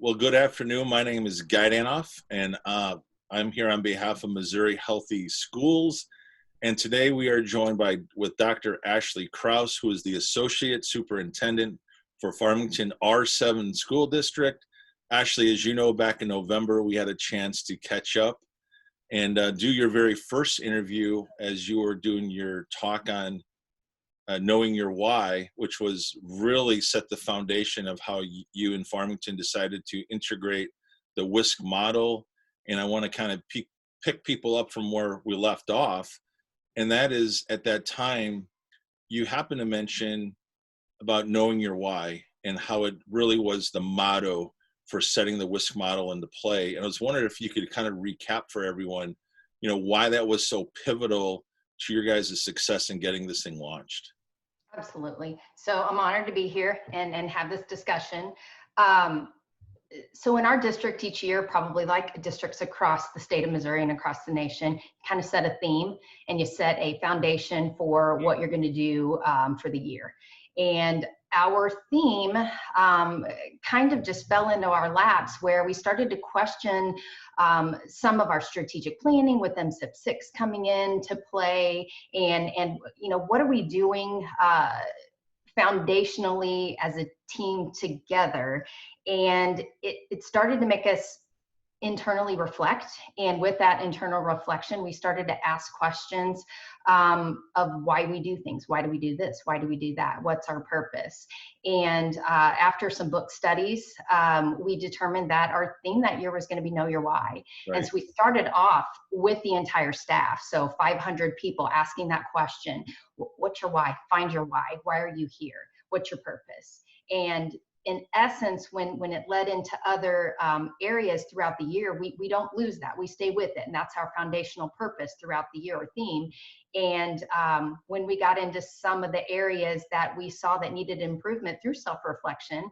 Well, good afternoon. My name is Guy Danhoff, and I'm here on behalf of Missouri Healthy Schools. And today we are joined with Dr. Ashley Krause, who is the Associate Superintendent for Farmington R-7 School District. Ashley, as you know, back in November, we had a chance to catch up and do your very first interview as you were doing your talk on knowing your why, which was really set the foundation of how you in Farmington decided to integrate the WSCC model. And I want to kind of pick people up from where we left off. And that is, at that time, you happened to mention about knowing your why and how it really was the motto for setting the WSCC model into play. And I was wondering if you could kind of recap for everyone, why that was so pivotal to your guys' success in getting this thing launched. Absolutely. So I'm honored to be here and have this discussion. So in our district each year, probably like districts across the state of Missouri and across the nation, kind of set a theme and you set a foundation for what you're going to do for the year. And our theme kind of just fell into our laps where we started to question some of our strategic planning with MSIP 6 coming into play, and what are we doing foundationally as a team together. And it started to make us internally reflect. And with that internal reflection, we started to ask questions of why we do things. Why do we do this? Why do we do that? What's our purpose? And after some book studies, we determined that our theme that year was going to be Know Your Why. Right. And so we started off with the entire staff. So 500 people asking that question. What's your why? Find your why. Why are you here? What's your purpose? And in essence, when it led into other areas throughout the year, we don't lose that. We stay with it. And that's our foundational purpose throughout the year or theme. And when we got into some of the areas that we saw that needed improvement through self-reflection,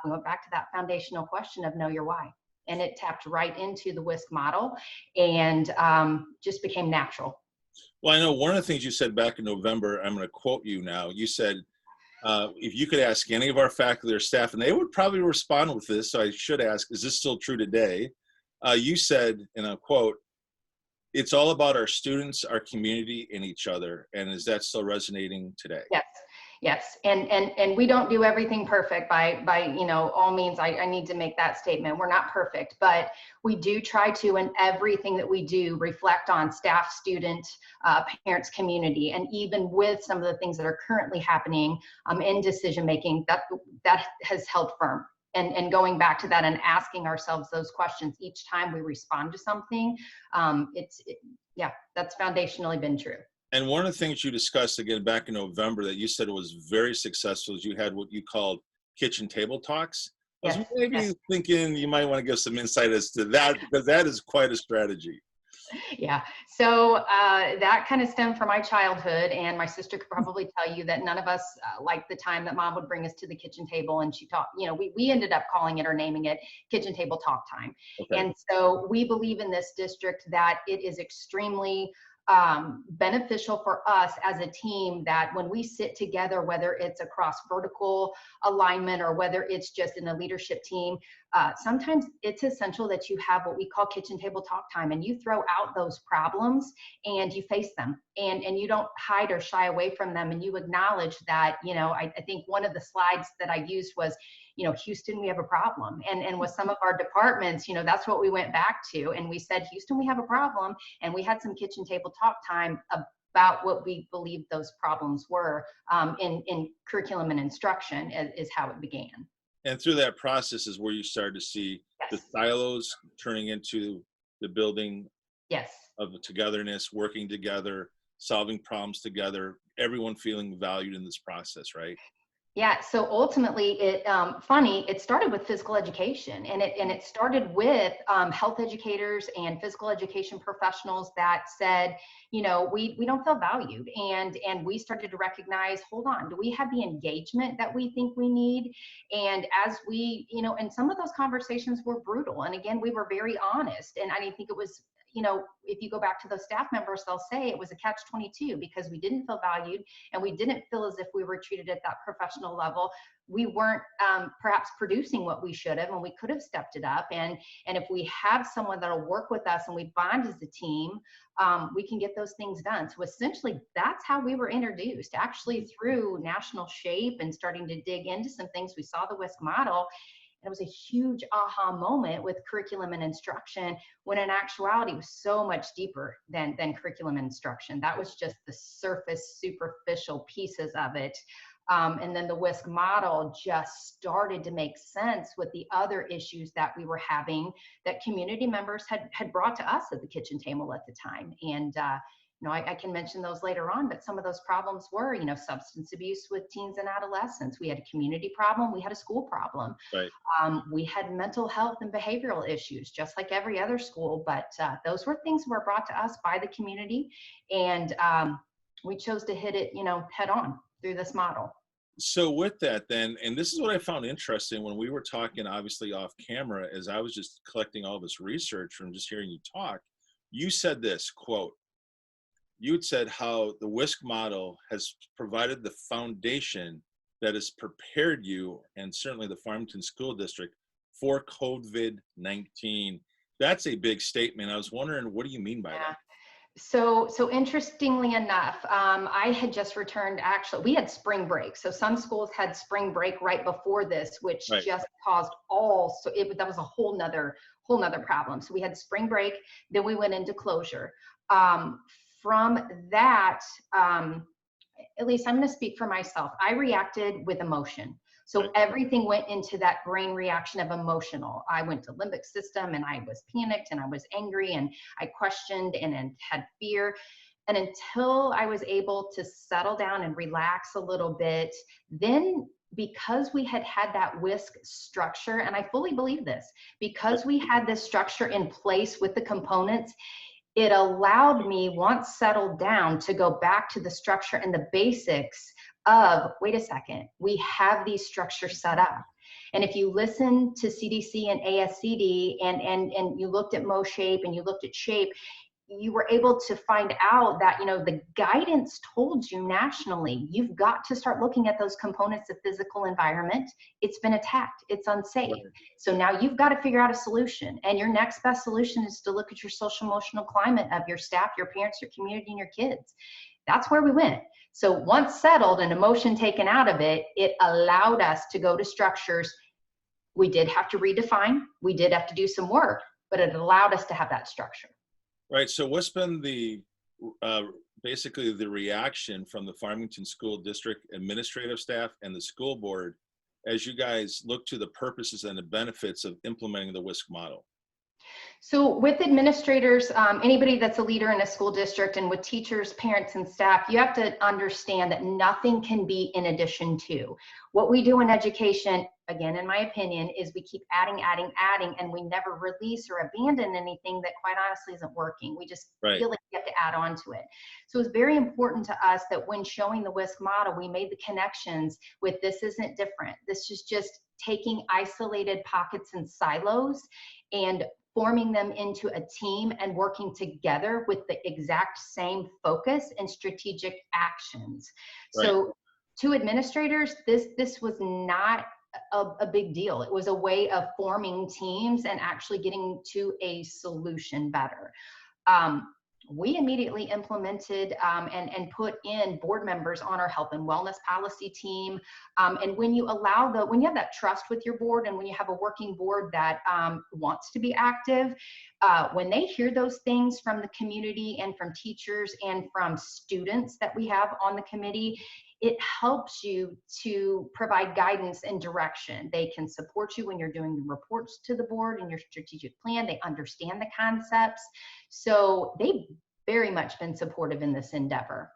we went back to that foundational question of know your why. And it tapped right into the WSCC model and just became natural. Well, I know one of the things you said back in November, I'm going to quote you now, you said, if you could ask any of our faculty or staff, and they would probably respond with this, so I should ask, is this still true today? You said, and I'll quote, it's all about our students, our community, and each other. And is that still resonating today? Yes. And we don't do everything perfect by all means. I need to make that statement. We're not perfect, but we do try to, in everything that we do, reflect on staff, student, parents, community, and even with some of the things that are currently happening in decision making, that has held firm. And going back to that and asking ourselves those questions each time we respond to something, that's foundationally been true. And one of the things you discussed again back in November that you said was very successful is you had what you called kitchen table talks. Yes. I was maybe thinking you might want to give some insight as to that, because that is quite a strategy. Yeah, so that kind of stemmed from my childhood, and my sister could probably tell you that none of us liked the time that mom would bring us to the kitchen table and she taught, we ended up calling it or naming it kitchen table talk time. Okay. And so we believe in this district that it is extremely beneficial for us as a team that when we sit together, whether it's across vertical alignment or whether it's just in a leadership team, sometimes it's essential that you have what we call kitchen table talk time, and you throw out those problems and you face them and you don't hide or shy away from them, and you acknowledge that, I think one of the slides that I used was, Houston, we have a problem. And with some of our departments, that's what we went back to. And we said, Houston, we have a problem. And we had some kitchen table talk time about what we believed those problems were in curriculum and instruction is how it began. And through that process is where you started to see the silos turning into the building of togetherness, working together, solving problems together, everyone feeling valued in this process, right? Yeah, so ultimately, it started with physical education, and it started with health educators and physical education professionals that said, we don't feel valued, and we started to recognize, hold on, do we have the engagement that we think we need? And as we, and some of those conversations were brutal, and again, we were very honest, and I didn't think it was you know, if you go back to those staff members, they'll say it was a catch-22 because we didn't feel valued and we didn't feel as if we were treated at that professional level. We weren't perhaps producing what we should have, and we could have stepped it up. And if we have someone that'll work with us and we bond as a team, we can get those things done. So essentially, that's how we were introduced, actually through National Shape and starting to dig into some things. We saw the WISC model. And it was a huge aha moment with curriculum and instruction, when in actuality it was so much deeper than curriculum and instruction. That was just the surface, superficial pieces of it. And then the WISC model just started to make sense with the other issues that we were having that community members had brought to us at the kitchen table at the time. And you know, I can mention those later on, but some of those problems were, you know, substance abuse with teens and adolescents. We had a community problem. We had a school problem. Right. We had mental health and behavioral issues, just like every other school. But those were things that were brought to us by the community. And we chose to hit it, you know, head on through this model. So with that then, and this is what I found interesting when we were talking, obviously off camera, as I was just collecting all this research from just hearing you talk, you said this, quote, you had said how the WISC model has provided the foundation that has prepared you, and certainly the Farmington School District, for COVID-19. That's a big statement. I was wondering, what do you mean by that? So interestingly enough, I had just returned. Actually, we had spring break. So some schools had spring break right before this, which Right. just caused that was a whole nother problem. So we had spring break, then we went into closure. From that, at least I'm going to speak for myself. I reacted with emotion. So Right. everything went into that brain reaction of emotional. I went to limbic system and I was panicked and I was angry and I questioned and had fear. And until I was able to settle down and relax a little bit, then because we had that WISC structure, and I fully believe this, because we had this structure in place with the components, it allowed me, once settled down, to go back to the structure and the basics of, wait a second, we have these structures set up. And if you listen to CDC and ASCD and you looked at MoShape and you looked at SHAPE, you were able to find out that, you know, the guidance told you nationally, you've got to start looking at those components of physical environment. It's been attacked. It's unsafe. Right. So now you've got to figure out a solution. And your next best solution is to look at your social emotional climate of your staff, your parents, your community, and your kids. That's where we went. So once settled and emotion taken out of it, it allowed us to go to structures. We did have to redefine. We did have to do some work, but it allowed us to have that structure. Right. So what's been the basically the reaction from the Farmington School District administrative staff and the school board as you guys look to the purposes and the benefits of implementing the WISC model? So with administrators, anybody that's a leader in a school district, and with teachers, parents, and staff, you have to understand that nothing can be in addition to. What we do in education, again, in my opinion, is we keep adding, and we never release or abandon anything that quite honestly isn't working. We just Right. feel like we have to add on to it. So it's very important to us that when showing the WISC model, we made the connections with this isn't different. This is just taking isolated pockets and silos and forming them into a team and working together with the exact same focus and strategic actions. Right. So to administrators, this was not a big deal. It was a way of forming teams and actually getting to a solution better. We immediately implemented and put in board members on our health and wellness policy team. And when you when you have that trust with your board, and when you have a working board that wants to be active, when they hear those things from the community and from teachers and from students that we have on the committee, it helps you to provide guidance and direction. They can support you when you're doing your reports to the board and your strategic plan. They understand the concepts. So they've very much been supportive in this endeavor.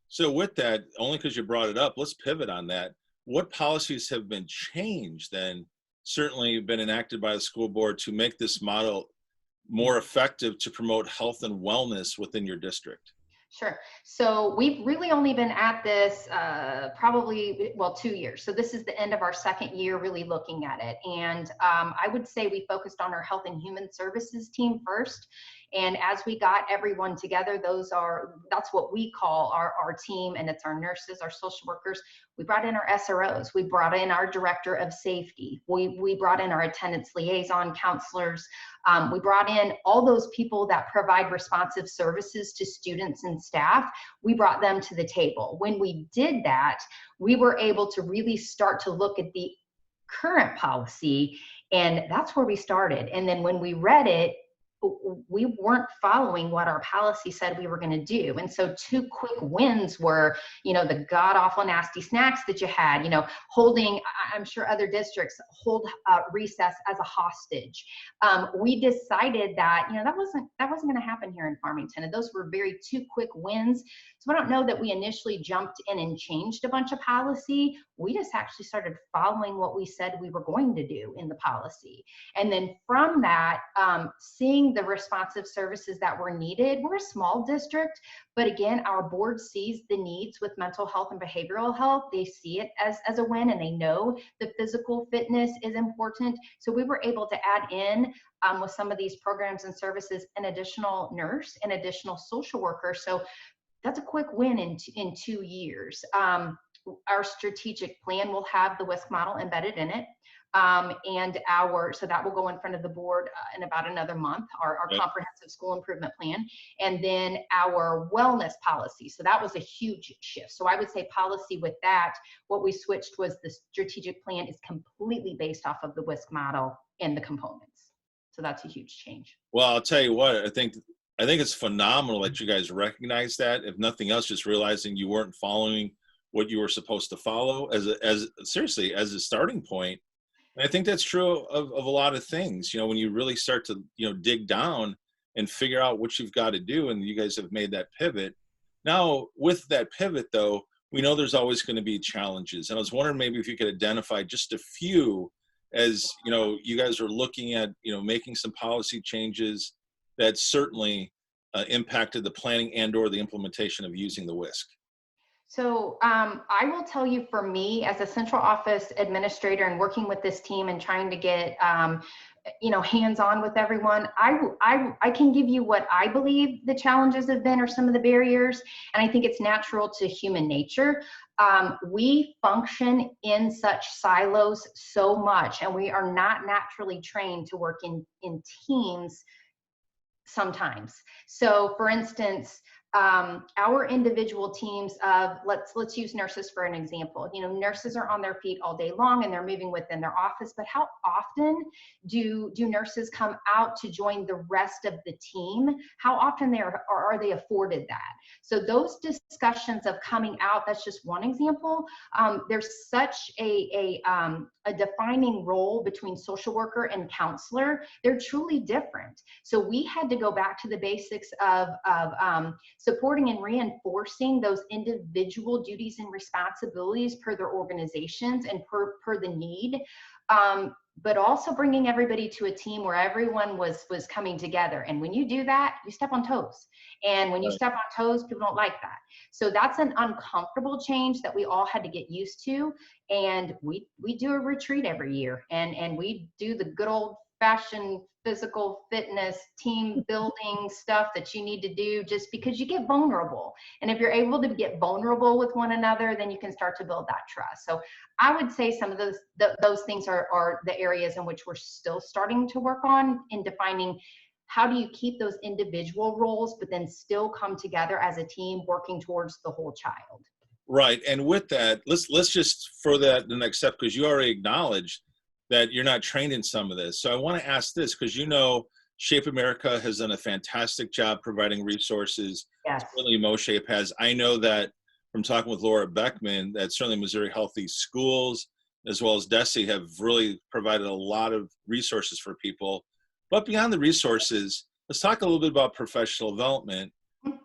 So with that, only because you brought it up, let's pivot on that. What policies have been changed then, certainly been enacted by the school board to make this model more effective to promote health and wellness within your district? Sure. So we've really only been at this probably, 2 years. So this is the end of our second year really looking at it. And I would say we focused on our health and human services team first. And as we got everyone together, that's what we call our team, and it's our nurses, our social workers. We brought in our SROs, we brought in our director of safety, we brought in our attendance liaison counselors, we brought in all those people that provide responsive services to students and staff. We brought them to the table. When we did that, we were able to really start to look at the current policy, and that's where we started. And then when we read it, we weren't following what our policy said we were going to do. And so 2 quick wins were, the god awful nasty snacks that you had, holding, I'm sure other districts hold recess as a hostage. We decided that, that wasn't going to happen here in Farmington. And those were very 2 quick wins. So I don't know that we initially jumped in and changed a bunch of policy. We just actually started following what we said we were going to do in the policy. And then from that, seeing the responsive services that were needed. We're a small district, but again, our board sees the needs with mental health and behavioral health. They see it as a win, and they know the physical fitness is important. So we were able to add in with some of these programs and services an additional nurse, an additional social worker. So that's a quick win in 2 years. Our strategic plan will have the WISC model embedded in it. So that will go in front of the board in about another month, our comprehensive school improvement plan, and then our wellness policy. So that was a huge shift. So I would say policy with that, what we switched was the strategic plan is completely based off of the WISC model and the components. So that's a huge change. Well, I'll tell you what, I think it's phenomenal that you guys recognize that. If nothing else, just realizing you weren't following what you were supposed to follow as a starting point. And I think that's true of a lot of things, when you really start to, dig down and figure out what you've got to do. And you guys have made that pivot. Now, with that pivot, though, we know there's always going to be challenges. And I was wondering maybe if you could identify just a few as, you guys are looking at, making some policy changes that certainly impacted the planning and or the implementation of using the WISC. So I will tell you, for me as a central office administrator and working with this team and trying to get, hands-on with everyone, I can give you what I believe the challenges have been or some of the barriers. And I think it's natural to human nature. We function in such silos so much, and we are not naturally trained to work in teams sometimes. So for instance, our individual teams of, let's use nurses for an example. Nurses are on their feet all day long and they're moving within their office, but how often do nurses come out to join the rest of the team? How often are they afforded that? So those discussions of coming out, that's just one example. There's such a defining role between social worker and counselor. They're truly different. So we had to go back to the basics of supporting and reinforcing those individual duties and responsibilities per their organizations and per the need, but also bringing everybody to a team where everyone was coming together. And when you do that, you step on toes. And when you step on toes, people don't like that. So that's an uncomfortable change that we all had to get used to. And we do a retreat every year, and we do the good old fashioned physical fitness team building stuff that you need to do, just because you get vulnerable. And if you're able to get vulnerable with one another, then you can start to build that trust. So I would say some of those things are the areas in which we're still starting to work on, in defining how do you keep those individual roles, but then still come together as a team working towards the whole child. Right. And with that, let's just further the next step, because you already acknowledged that you're not trained in some of this. So I want to ask this, because Shape America has done a fantastic job providing resources. Yes. Certainly MoShape has. I know that from talking with Laura Beckman, that certainly Missouri Healthy Schools as well as DESE have really provided a lot of resources for people. But beyond the resources, let's talk a little bit about professional development.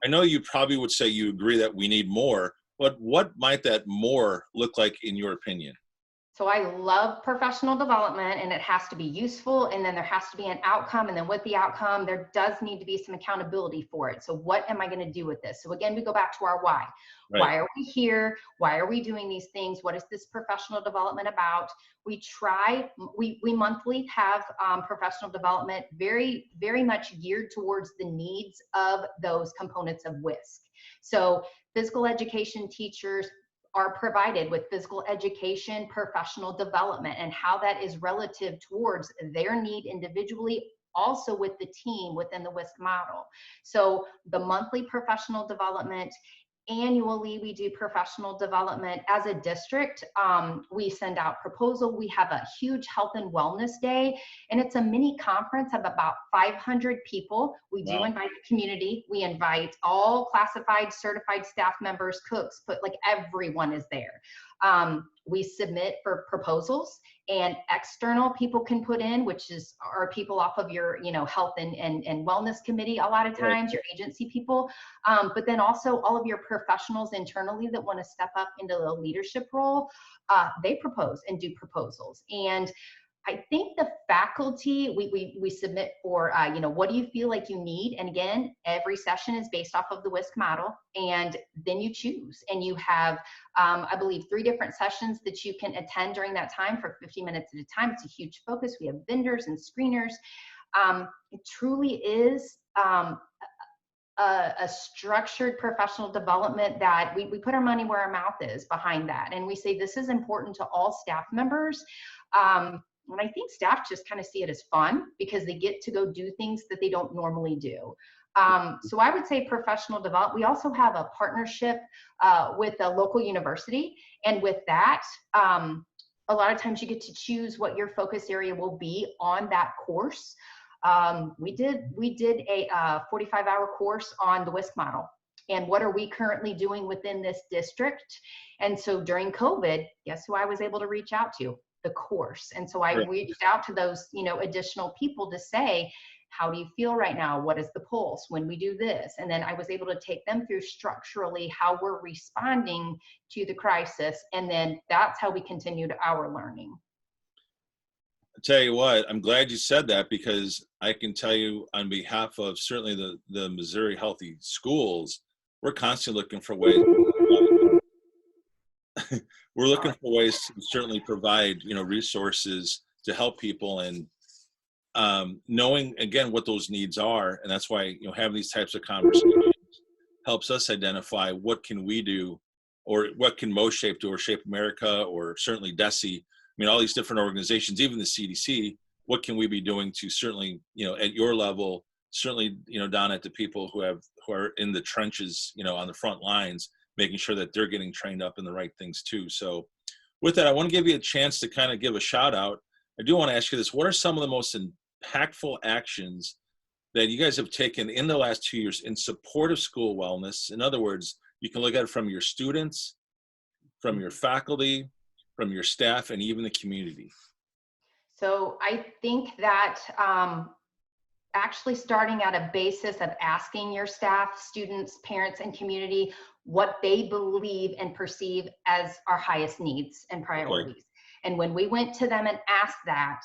I know you probably would say you agree that we need more, but what might that more look like in your opinion? So I love professional development, and it has to be useful, and then there has to be an outcome, and then with the outcome there does need to be some accountability for it. So what am I going to do with this? So again, we go back to our why. Right. Why are we here? Why are we doing these things? What is this professional development about? We monthly have professional development very, very much geared towards the needs of those components of WISC. So physical education teachers are provided with physical education professional development and how that is relative towards their need individually, also with the team within the WISC model. So the monthly professional development, annually we do professional development as a district. We send out proposal. We have a huge health and wellness day, and it's a mini conference of about 500 people. We do invite the community. We invite all classified, certified staff members, cooks, but like everyone is there. We submit for proposals, and external people can put in, which are people off of your, health and wellness committee a lot of times, your agency people, but then also all of your professionals internally that want to step up into the leadership role, they propose and do proposals. And I think the faculty, we submit for, what do you feel like you need? And again, every session is based off of the WISC model, and then you choose. And you have, I believe, 3 different sessions that you can attend during that time for 50 minutes at a time. It's a huge focus. We have vendors and screeners. It truly is a structured professional development that we put our money where our mouth is behind that. And we say this is important to all staff members. And I think staff just kind of see it as fun because they get to go do things that they don't normally do. So I would say professional development. We also have a partnership with a local university. And with that, a lot of times you get to choose what your focus area will be on that course. We did a 45-hour course on the WISC model. And what are we currently doing within this district? And so during COVID, guess who I was able to reach out to? The course. And so I reached out to those, additional people to say, how do you feel right now? What is the pulse when we do this? And then I was able to take them through structurally how we're responding to the crisis. And then that's how we continued our learning. I'll tell you what, I'm glad you said that, because I can tell you on behalf of certainly the Missouri Healthy Schools, we're constantly looking for ways. We're looking for ways to certainly provide, resources to help people, and knowing again what those needs are, and that's why having these types of conversations helps us identify what can we do, or what can MoShape do, or Shape America, or certainly DESE. All these different organizations, even the CDC. What can we be doing to certainly, at your level, certainly, down at the people who are in the trenches, on the front lines, making sure that they're getting trained up in the right things too. So with that, I want to give you a chance to kind of give a shout out. I do want to ask you this. What are some of the most impactful actions that you guys have taken in the last 2 years in support of school wellness? In other words, you can look at it from your students, from your faculty, from your staff, and even the community. So I think that actually starting at a basis of asking your staff, students, parents, and community what they believe and perceive as our highest needs and priorities. Okay. And when we went to them and asked that,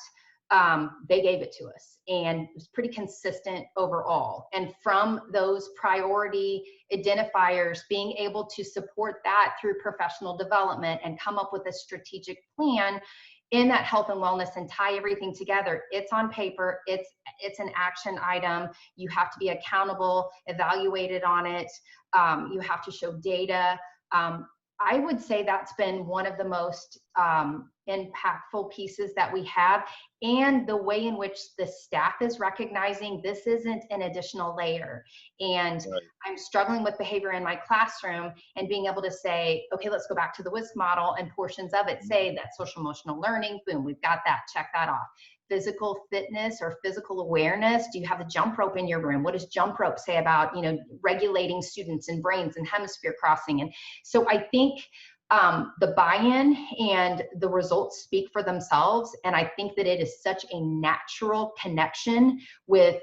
they gave it to us, and it was pretty consistent overall. And from those priority identifiers, being able to support that through professional development and come up with a strategic plan in that health and wellness and tie everything together. It's on paper, it's an action item. You have to be accountable, evaluated on it. You have to show data. I would say that's been one of the most impactful pieces that we have, and the way in which the staff is recognizing this isn't an additional layer. And right. I'm struggling with behavior in my classroom, and being able to say, okay, let's go back to the WISC model, and portions of it say that social emotional learning, boom, we've got that, check that off. Physical fitness or physical awareness. Do you have a jump rope in your room? What does jump rope say about, regulating students and brains and hemisphere crossing? And so I think the buy-in and the results speak for themselves. And I think that it is such a natural connection with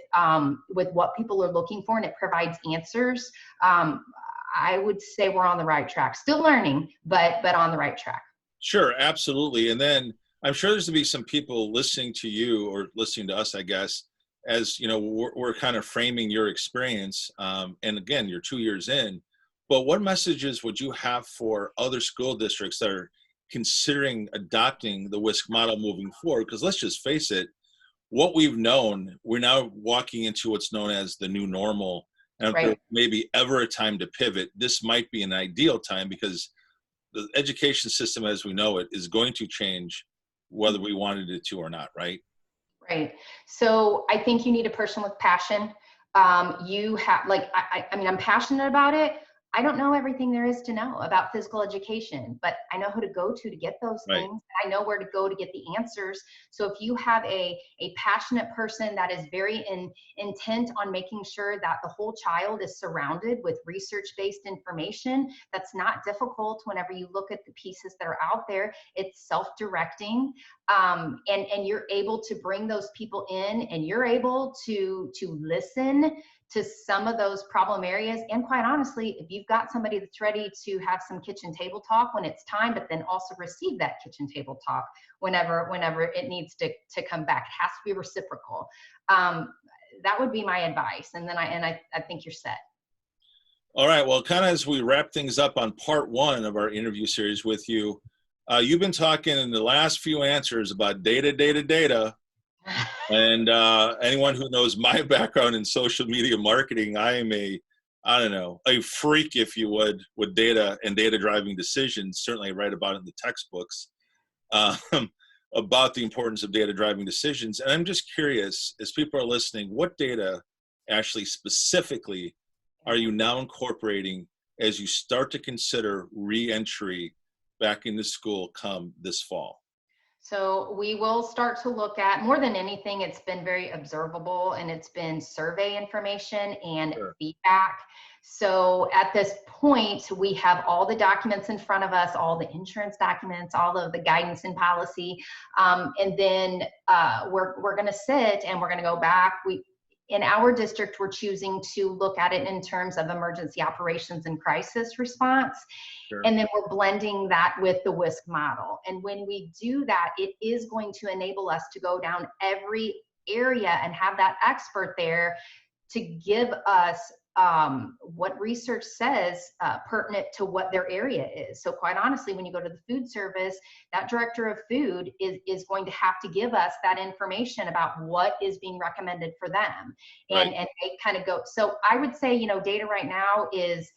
what people are looking for, and it provides answers. I would say we're on the right track. Still learning, but on the right track. Sure, absolutely. And then I'm sure there's to be some people listening to you or listening to us, I guess, as you know, we're kind of framing your experience. And again, you're 2 years in, but what messages would you have for other school districts that are considering adopting the WISC model moving forward? Because let's just face it, what we've known, we're now walking into what's known as the new normal. And if there Right. may be ever a time to pivot, this might be an ideal time because the education system as we know it is going to change whether we wanted it to or not, right? Right. So I think you need a person with passion. You have, like, I mean, I'm passionate about it. I don't know everything there is to know about physical education, but I know who to go to get those Right. things. I know where to go to get the answers. So if you have a passionate person that is very intent on making sure that the whole child is surrounded with research-based information, that's not difficult whenever you look at the pieces that are out there. It's self-directing. And you're able to bring those people in, and you're able to listen to some of those problem areas. And quite honestly, if you've got somebody that's ready to have some kitchen table talk when it's time, but then also receive that kitchen table talk whenever it needs to come back, it has to be reciprocal. That would be my advice. And then I think you're set. All right. Well, kind of as we wrap things up on part one of our interview series with you, you've been talking in the last few answers about data. And anyone who knows my background in social media marketing, I am I don't know, a freak, if you would, with data and data driving decisions. Certainly I write about it in the textbooks um, about the importance of data driving decisions. And I'm just curious, as people are listening, what data actually specifically are you now incorporating as you start to consider re-entry back into school come this fall? So we will start to look at, more than anything, it's been very observable, and it's been survey information and Sure. feedback. So at this point, we have all the documents in front of us, all the insurance documents, all of the guidance and policy. And then we're going to sit and we're going to go back. In our district, we're choosing to look at it in terms of emergency operations and crisis response. Sure. And then we're blending that with the WISC model. And when we do that, it is going to enable us to go down every area and have that expert there to give us what research says pertinent to what their area is. So quite honestly, when you go to the food service, that director of food is going to have to give us that information about what is being recommended for them. Right. And they kind of go, so I would say, data right now is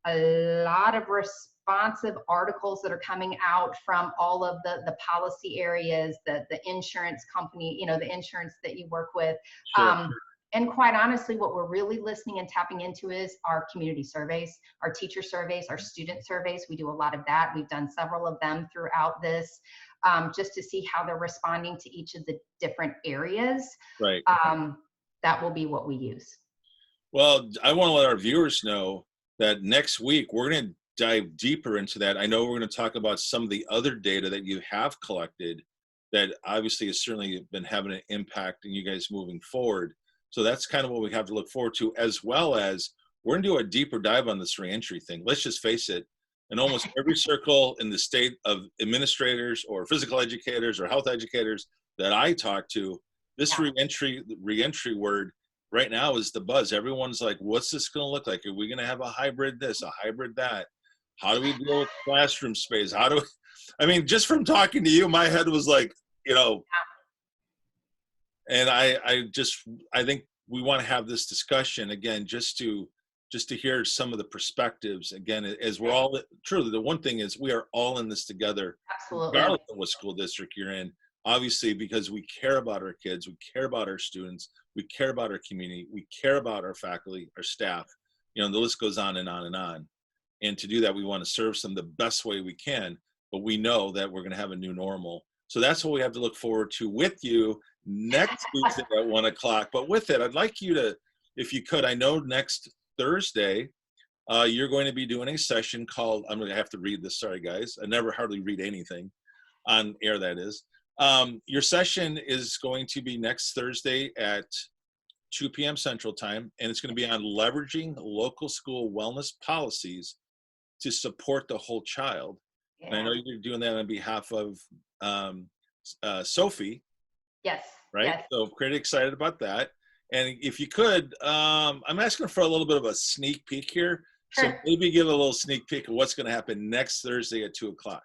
a lot of responsive articles that are coming out from all of the policy areas, the insurance company, the insurance that you work with. Sure. And quite honestly, what we're really listening and tapping into is our community surveys, our teacher surveys, our student surveys. We do a lot of that. We've done several of them throughout this, just to see how they're responding to each of the different areas. Right. That will be what we use. Well, I want to let our viewers know that next week we're going to dive deeper into that. I know we're going to talk about some of the other data that you have collected that obviously has certainly been having an impact in you guys moving forward. So that's kind of what we have to look forward to, as well as we're going to do a deeper dive on this reentry thing. Let's just face it, in almost every circle in the state of administrators or physical educators or health educators that I talk to, this reentry word right now is the buzz. Everyone's like, what's this going to look like? Are we going to have a hybrid this, a hybrid that? How do we deal with classroom space? I mean, just from talking to you, my head was like, and I think we want to have this discussion again, just to hear some of the perspectives again, as we're all, truly, the one thing is we are all in this together. Absolutely. Regardless of what school district you're in, obviously, because we care about our kids, we care about our students, we care about our community, we care about our faculty, our staff, the list goes on and on and on. And to do that, we want to serve them the best way we can, but we know that we're going to have a new normal. So that's what we have to look forward to with you next Tuesday at 1 o'clock. But with it, I'd like you to, if you could, I know next Thursday, you're going to be doing a session called, I'm going to have to read this, sorry guys, I never hardly read anything on air, that is. Your session is going to be next Thursday at 2 p.m. Central Time, and it's going to be on leveraging local school wellness policies to support the whole child. And I know Yeah. you're doing that on behalf of Sophie, Yes. right? Yes. So pretty excited about that. And if you could, I'm asking for a little bit of a sneak peek here. So Sure. maybe give a little sneak peek of what's going to happen next Thursday at 2 o'clock.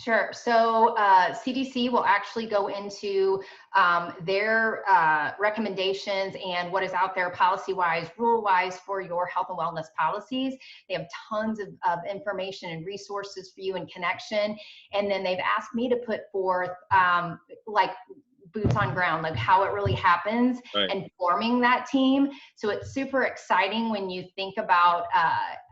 Sure. So CDC will actually go into their recommendations and what is out there policy-wise, rule-wise for your health and wellness policies. They have tons of information and resources for you and connection. And then they've asked me to put forth like boots on ground, like how it really happens, Right. and forming that team. So it's super exciting when you think about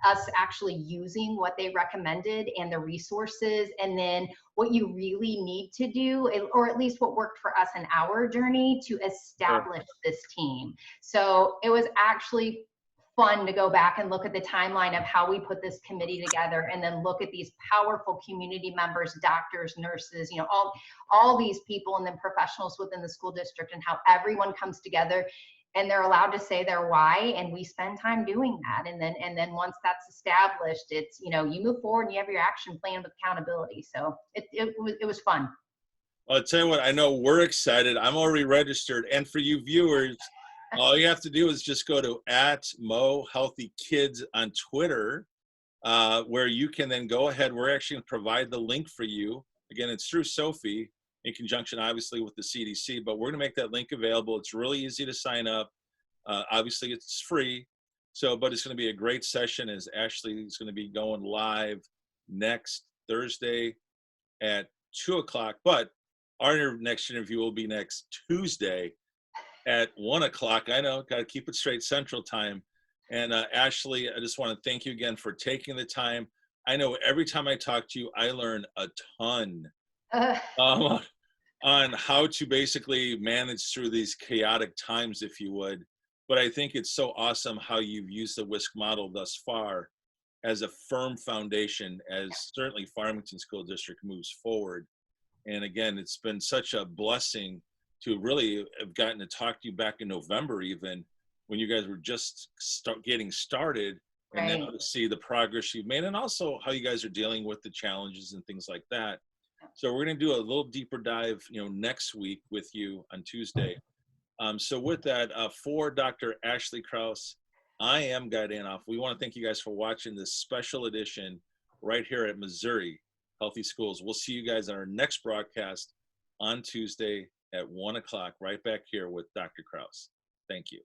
us actually using what they recommended and the resources, and then what you really need to do, or at least what worked for us in our journey to establish this team. So it was actually fun to go back and look at the timeline of how we put this committee together, and then look at these powerful community members, doctors, nurses, you know, all these people, and then professionals within the school district, and how everyone comes together and they're allowed to say their why, and we spend time doing that. And then once that's established, it's, you know, you move forward and you have your action plan with accountability. So it was fun. I'll tell you what, I know we're excited. I'm already registered. And for you viewers, all you have to do is just go to @MoHealthyKids on Twitter, where you can then go ahead. We're actually going to provide the link for you. Again, it's through Sophie in conjunction, obviously, with the CDC, but we're going to make that link available. It's really easy to sign up. Obviously, it's free. So, but it's going to be a great session, as Ashley is going to be going live next Thursday at 2 o'clock. But our next interview will be next Tuesday at 1 o'clock. I know, got to keep it straight, Central Time. And Ashley, I just want to thank you again for taking the time. I know every time I talk to you, I learn a ton on how to basically manage through these chaotic times, if you would. But I think it's so awesome how you've used the WISC model thus far as a firm foundation, as certainly Farmington School District moves forward. And again, it's been such a blessing to really have gotten to talk to you back in November, even when you guys were just getting started, and Right. now to see the progress you've made, and also how you guys are dealing with the challenges and things like that. So we're going to do a little deeper dive, you know, next week with you on Tuesday. So with that, for Dr. Ashley Krause, I am Guy Danhoff. We want to thank you guys for watching this special edition right here at Missouri Healthy Schools. We'll see you guys on our next broadcast on Tuesday at 1 o'clock, right back here with Dr. Krause. Thank you.